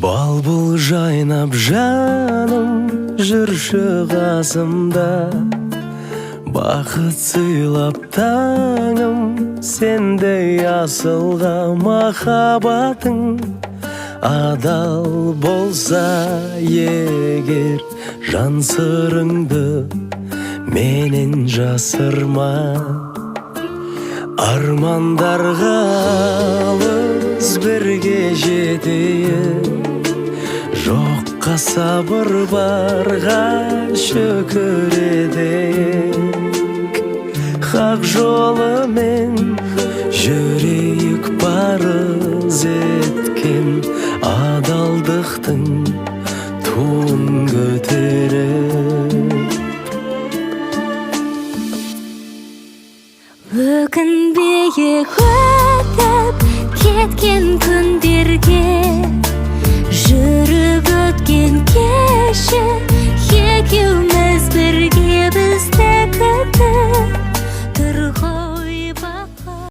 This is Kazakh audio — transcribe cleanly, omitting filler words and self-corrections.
Балбул жайнап жаным жүрші қасымда, бақыт сыйлап таңым сендей асылға. Махаббатың адал болса егер, жан сырыңды менен жасырма. Армандарға алыс бірге жетейік, жоққа сабыр барға шүкір етейік. Хақ жолымен жүрейік, парыз еткен адалдықтың туын көтеріп. Өкінбейік